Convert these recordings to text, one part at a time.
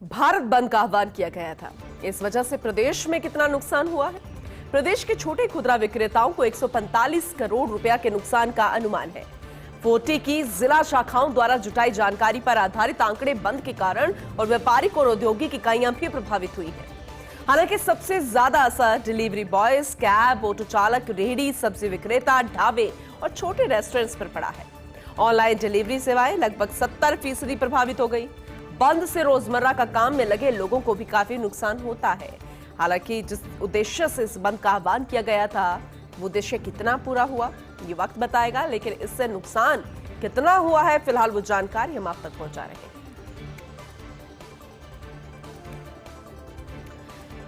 भारत बंद का आह्वान किया गया था। इस वजह से प्रदेश में कितना नुकसान हुआ है? प्रदेश के छोटे खुदरा विक्रेताओं को 145 करोड़ रुपया के नुकसान का अनुमान है। फोर्टी की जिला शाखाओं द्वारा जुटाई जानकारी पर आधारित आंकड़े बंद के कारण और व्यापारिक और औद्योगिक इकाइयां भी प्रभावित हुई हैं। हालांकि सबसे ज्यादा असर डिलीवरी बॉयज, कैब, ऑटो चालक, रेहड़ी, सब्जी विक्रेता, ढाबे और छोटे रेस्टोरेंट्स पर पड़ा है। ऑनलाइन डिलीवरी सेवाएं लगभग 70% प्रभावित हो गई। बंद से रोजमर्रा का काम में लगे लोगों को भी काफी नुकसान होता है। हालांकि जिस उद्देश्य से इस बंद का आह्वान किया गया था, वो उद्देश्य कितना पूरा हुआ ये वक्त बताएगा, लेकिन इससे नुकसान कितना हुआ है फिलहाल वो जानकारी हम आप तक पहुंचा रहे हैं।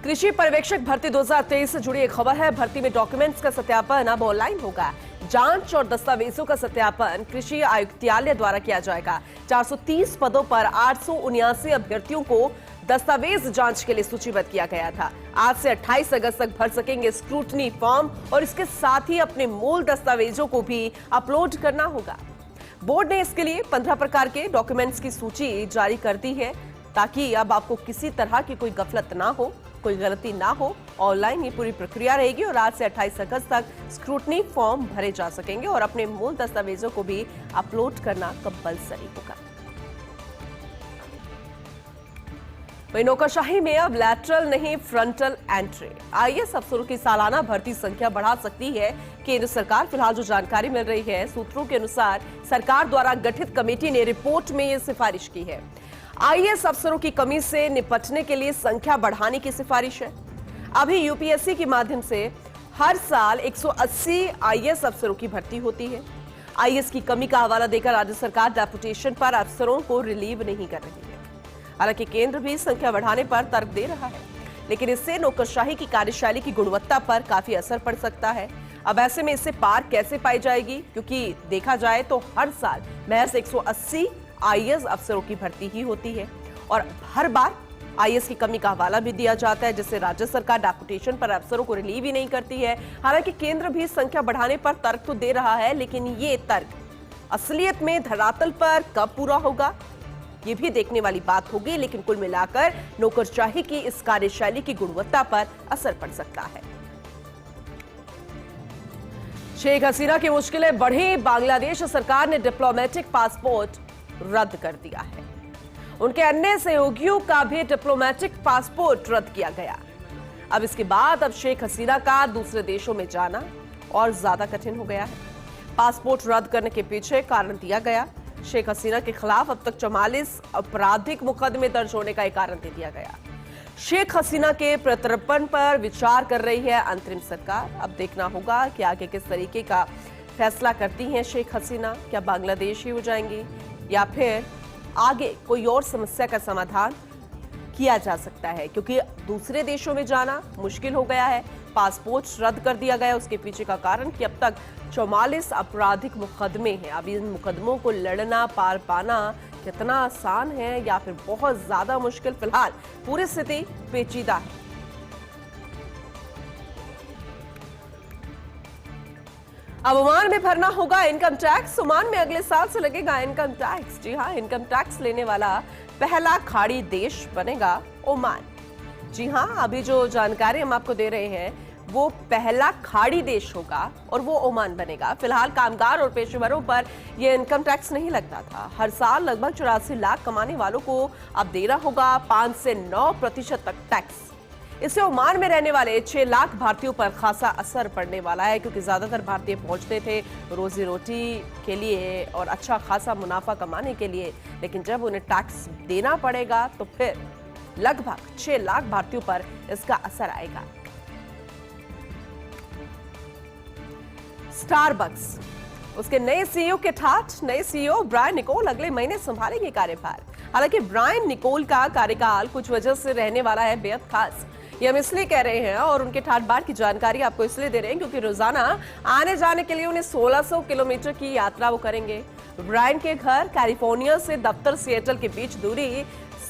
कृषि पर्यवेक्षक भर्ती 2023 से जुड़ी एक खबर है। भर्ती में डॉक्यूमेंट्स का सत्यापन अब ऑनलाइन होगा। जांच और दस्तावेजों का सत्यापन कृषि आयुक्तालय द्वारा किया जाएगा। 430 पदों पर 879 अभ्यर्थियों को दस्तावेज जांच के लिए सूचीबद्ध किया गया था। आज से 28 अगस्त तक भर सकेंगे स्क्रूटनी फॉर्म और इसके साथ ही अपने मूल दस्तावेजों को भी अपलोड करना होगा। बोर्ड ने इसके लिए 15 प्रकार के डॉक्यूमेंट्स की सूची जारी कर दी है, ताकि अब आपको किसी तरह की कोई गफलत ना हो, कोई गलती ना हो। ऑनलाइन ये पूरी प्रक्रिया रहेगी और आज से 28 अगस्त तक स्क्रूटनी फॉर्म भरे जा सकेंगे और अपने मूल दस्तावेजों को भी अपलोड करना कंपलसरी होगा। वहीं नौकरशाही में अब लैटरल नहीं फ्रंटल एंट्री। आईएएस अफसरों की सालाना भर्ती संख्या बढ़ा सकती है केंद्र सरकार। फिलहाल जो जानकारी मिल रही है, सूत्रों के अनुसार सरकार द्वारा गठित कमेटी ने रिपोर्ट में ये सिफारिश की है। आईएएस अफसरों की कमी से निपटने के लिए संख्या बढ़ाने की सिफारिश है। अभी यूपीएससी के माध्यम से हर साल 180 आईएएस अफसरों की भर्ती होती है। आईएएस की कमी का हवाला देकर राज्य सरकार डेपुटेशन पर अफसरों को रिलीव नहीं कर रही है। हालांकि केंद्र भी संख्या बढ़ाने पर तर्क दे रहा है, लेकिन इससे नौकरशाही की कार्यशैली की गुणवत्ता पर काफी असर पड़ सकता है। अब ऐसे में इससे पार कैसे पाई जाएगी, क्योंकि देखा जाए तो हर साल महज 180 आईएएस अफसरों की भर्ती ही होती है और हर बार आईएएस की कमी का हवाला भी दिया जाता है, जिससे राज्य सरकार डेपुटेशन पर अफसरों को रिलीव ही नहीं करती है। हालांकि केंद्र भी संख्या बढ़ाने पर तर्क तो दे रहा है, लेकिन ये तर्क असलियत में धरातल पर कब पूरा होगा ये भी देखने वाली बात होगी। लेकिन कुल मिलाकर नौकरशाही की इस कार्यशैली की गुणवत्ता पर असर पड़ सकता है। शेख हसीना की मुश्किलें बढ़ी। बांग्लादेश सरकार ने डिप्लोमेटिक पासपोर्ट रद्द कर दिया है। उनके अन्य सहयोगियों का भी डिप्लोमेटिक पासपोर्ट रद्द किया गया। अब इसके बाद अब शेख हसीना का दूसरे देशों में जाना और ज्यादा कठिन हो गया है। पासपोर्ट रद्द करने के पीछे कारण दिया गया, शेख हसीना के खिलाफ अब तक 44 आपराधिक मुकदमे दर्ज होने का एक कारण दे दिया गया। शेख हसीना के प्रत्यर्पण पर विचार कर रही है अंतरिम सरकार। अब देखना होगा कि आगे किस तरीके का फैसला करती हैं शेख हसीना। क्या बांग्लादेश ही हो जाएंगी या फिर आगे कोई और समस्या का समाधान किया जा सकता है, क्योंकि दूसरे देशों में जाना मुश्किल हो गया है। पासपोर्ट रद्द कर दिया गया, उसके पीछे का कारण कि अब तक 44 आपराधिक मुकदमे हैं। अब इन मुकदमों को लड़ना, पार पाना कितना आसान है या फिर बहुत ज्यादा मुश्किल, फिलहाल पूरी स्थिति पेचीदा है। अब ओमान में भरना होगा इनकम टैक्स। ओमान में अगले साल से लगेगा इनकम टैक्स। जी हां, इनकम टैक्स लेने वाला पहला खाड़ी देश बनेगा ओमान। जी हां, अभी जो जानकारी हम आपको दे रहे हैं वो पहला खाड़ी देश होगा और वो ओमान बनेगा। फिलहाल कामगार और पेशेवरों पर यह इनकम टैक्स नहीं लगता था। हर साल लगभग 84 लाख कमाने वालों को अब देना होगा 5 से 9% तक टैक्स। इससे ओमान में रहने वाले 6 लाख भारतीयों पर खासा असर पड़ने वाला है, क्योंकि ज्यादातर भारतीय पहुंचते थे रोजी रोटी के लिए और अच्छा खासा मुनाफा कमाने के लिए, लेकिन जब उन्हें टैक्स देना पड़ेगा तो फिर लगभग 6 लाख भारतीयों पर इसका असर आएगा। स्टारबक्स, उसके नए सीईओ के ठाठ। नए सीईओ ब्रायन निकोल अगले महीने संभालेंगे कार्यभार। हालांकि ब्रायन निकोल का कार्यकाल कुछ वजह से रहने वाला है बेहद खास। ये हम इसलिए कह रहे हैं और उनके ठाठ बाट की जानकारी आपको इसलिए दे रहे हैं क्योंकि रोजाना आने जाने के लिए उन्हें 1600 किलोमीटर की यात्रा वो करेंगे। ब्रायन के घर कैलिफोर्निया से दफ्तर सिएटल के बीच दूरी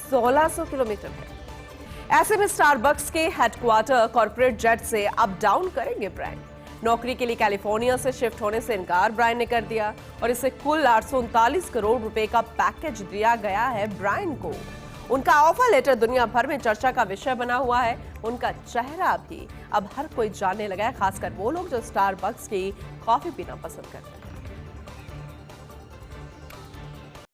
1600 किलोमीटर है। ऐसे में स्टारबक्स के हेडक्वार्टर कॉर्पोरेट जेट से अप डाउन करेंगे ब्रायन। नौकरी के लिए कैलिफोर्निया से शिफ्ट होने से इनकार ब्रायन ने कर दिया और इसे कुल 839 करोड़ रुपए का पैकेज दिया गया है ब्रायन को। उनका ऑफर लेटर दुनिया भर में चर्चा का विषय बना हुआ है। उनका चेहरा भी अब हर कोई जानने लगा है, खासकर वो लोग जो स्टारबक्स की कॉफी पीना पसंद करते हैं।